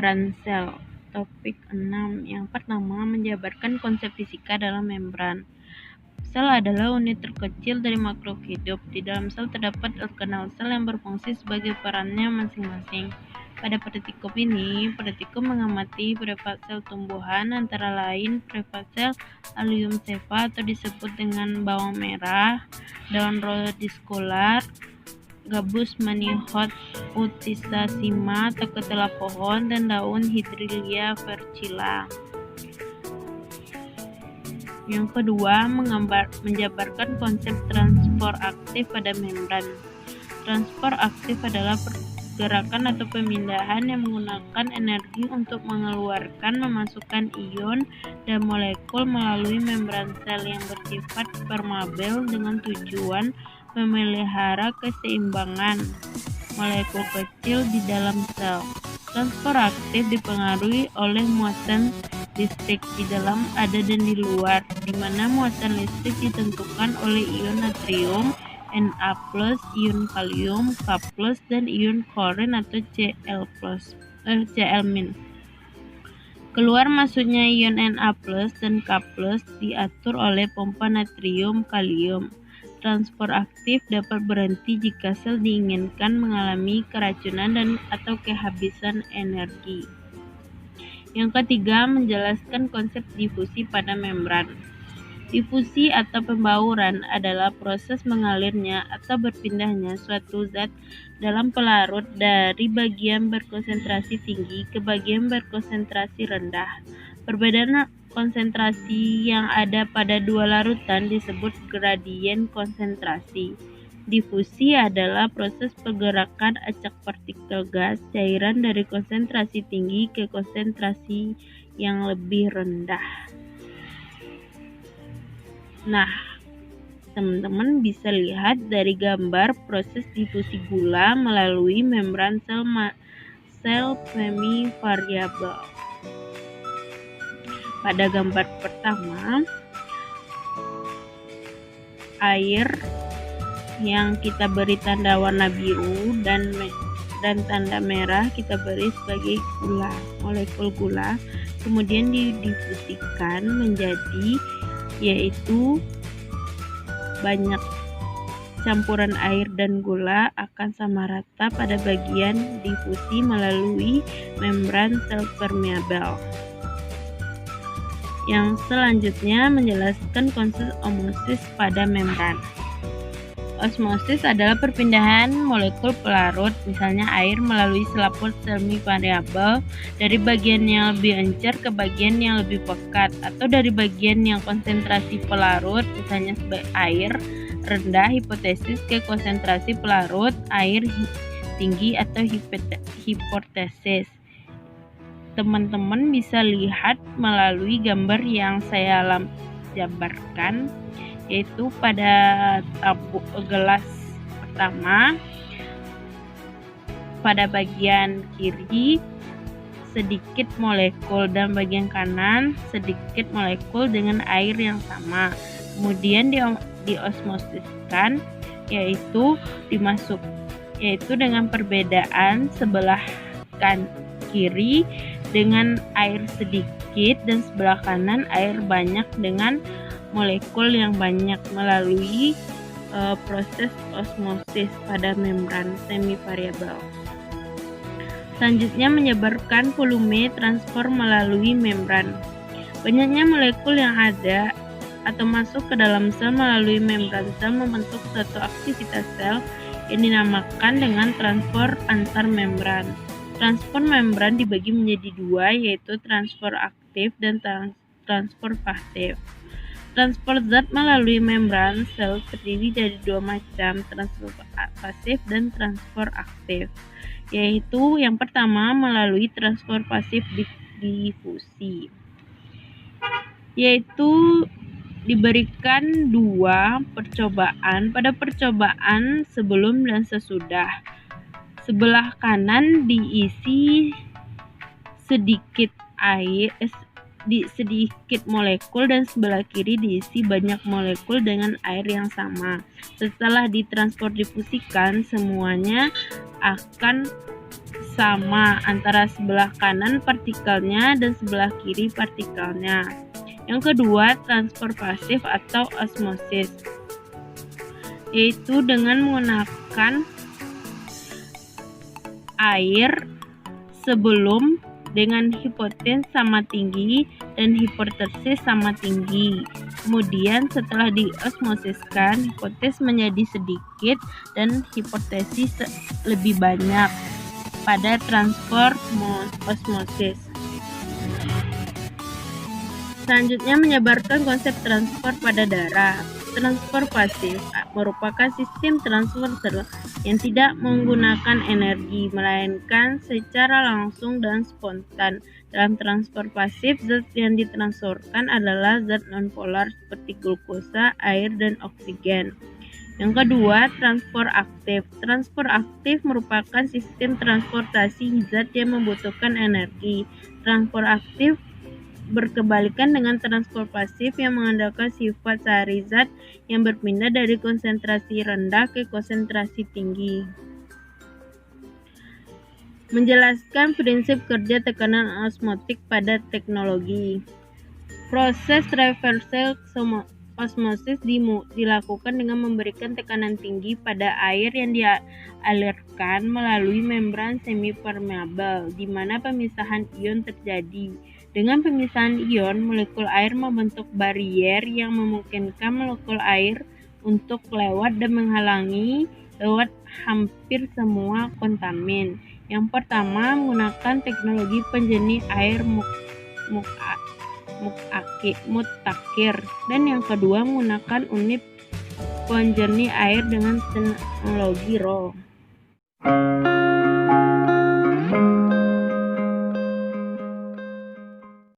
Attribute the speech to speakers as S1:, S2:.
S1: membran sel. Topik 6. Yang pertama, menjabarkan konsep fisika dalam membran. Sel adalah unit terkecil dari makhluk hidup. Di dalam sel terdapat organel sel yang berfungsi sebagai perannya masing-masing. Pada praktikum ini, praktikum mengamati privat sel tumbuhan, antara lain privat sel Allium cepa atau disebut dengan bawang merah, daun rhodiscolar, gabus manihot utisacima atau ketela pohon, dan daun Hydrilia versilla. Yang kedua, menjabarkan konsep transport aktif pada membran. Transport aktif adalah pergerakan atau pemindahan yang menggunakan energi untuk mengeluarkan, memasukkan ion dan molekul melalui membran sel yang bersifat permeabel dengan tujuan memelihara keseimbangan molekul kecil di dalam sel. Transport aktif dipengaruhi oleh muatan listrik di dalam ada dan di luar, di mana muatan listrik ditentukan oleh ion natrium Na+, ion kalium K+, dan ion klorin atau Cl-. Keluar masuknya ion Na+ dan K+ diatur oleh pompa natrium kalium. Transport aktif dapat berhenti jika sel diinginkan mengalami keracunan dan atau kehabisan energi. Yang ketiga, menjelaskan konsep difusi pada membran. Difusi atau pembauran adalah proses mengalirnya atau berpindahnya suatu zat dalam pelarut dari bagian berkonsentrasi tinggi ke bagian berkonsentrasi rendah. Perbedaan konsentrasi yang ada pada dua larutan disebut gradien konsentrasi. Difusi adalah proses pergerakan acak partikel gas cairan dari konsentrasi tinggi ke konsentrasi yang lebih rendah. Nah, teman-teman bisa lihat dari gambar proses difusi gula melalui membran sel semivariabel. Pada gambar pertama, air yang kita beri tanda warna biru dan tanda merah kita beri sebagai gula, molekul gula, kemudian didifusikan menjadi, yaitu banyak campuran air dan gula akan sama rata pada bagian difusi melalui membran sel permeabel. Yang selanjutnya menjelaskan konsep osmosis pada membran. Osmosis adalah perpindahan molekul pelarut, misalnya air, melalui selaput semivariabel dari bagian yang lebih encer ke bagian yang lebih pekat, atau dari bagian yang konsentrasi pelarut, misalnya sebagai air rendah hipotesis, ke konsentrasi pelarut air tinggi atau hipotesis. Teman-teman bisa lihat melalui gambar yang saya jabarkan, yaitu pada gelas pertama, pada bagian kiri sedikit molekul dan bagian kanan sedikit molekul dengan air yang sama. Kemudian diosmosiskan, yaitu dengan perbedaan sebelah kiri dengan air sedikit dan sebelah kanan air banyak dengan molekul yang banyak melalui proses osmosis pada membran semivariabel. Selanjutnya, menyebarkan volume transfer melalui membran. Banyaknya molekul yang ada atau masuk ke dalam sel melalui membran sel membentuk suatu aktivitas sel yang dinamakan dengan transfer antar membran. Transfer membran dibagi menjadi dua, yaitu transfer aktif dan transfer pasif. Transfer zat melalui membran sel terdiri dari dua macam, transfer pasif dan transfer aktif, yaitu yang pertama melalui transfer pasif difusi, yaitu diberikan dua percobaan. Pada percobaan sebelum dan sesudah, sebelah kanan diisi sedikit molekul dan sebelah kiri diisi banyak molekul dengan air yang sama. Setelah ditransfer difusikan, semuanya akan sama antara sebelah kanan partikelnya dan sebelah kiri partikelnya. Yang kedua, transfer pasif atau osmosis, yaitu dengan menggunakan air sebelum dengan hipotens sama tinggi dan hipotersis sama tinggi. Kemudian setelah diosmosiskan, hipotens menjadi sedikit dan hipotesis lebih banyak pada transfer osmosis. Selanjutnya menyebarkan konsep transfer pada darah. Transfer pasif merupakan sistem transfer yang tidak menggunakan energi, melainkan secara langsung dan spontan. Dalam transfer pasif, zat yang ditransferkan adalah zat nonpolar seperti glukosa, air, dan oksigen. Yang kedua, transfer aktif. Transfer aktif merupakan sistem transportasi zat yang membutuhkan energi. Transfer aktif berkebalikan dengan transfer pasif yang mengandalkan sifat sehari zat yang berpindah dari konsentrasi rendah ke konsentrasi tinggi. Menjelaskan prinsip kerja tekanan osmotik pada teknologi. Proses reversal osmosis dilakukan dengan memberikan tekanan tinggi pada air yang dialirkan melalui membran semipermeabel, di mana pemisahan ion terjadi. Dengan pemisahan ion, molekul air membentuk barier yang memungkinkan molekul air untuk lewat dan menghalangi lewat hampir semua kontamin. Yang pertama, menggunakan teknologi penjernih air mutakir, dan yang kedua menggunakan unit penjernih air dengan teknologi RO.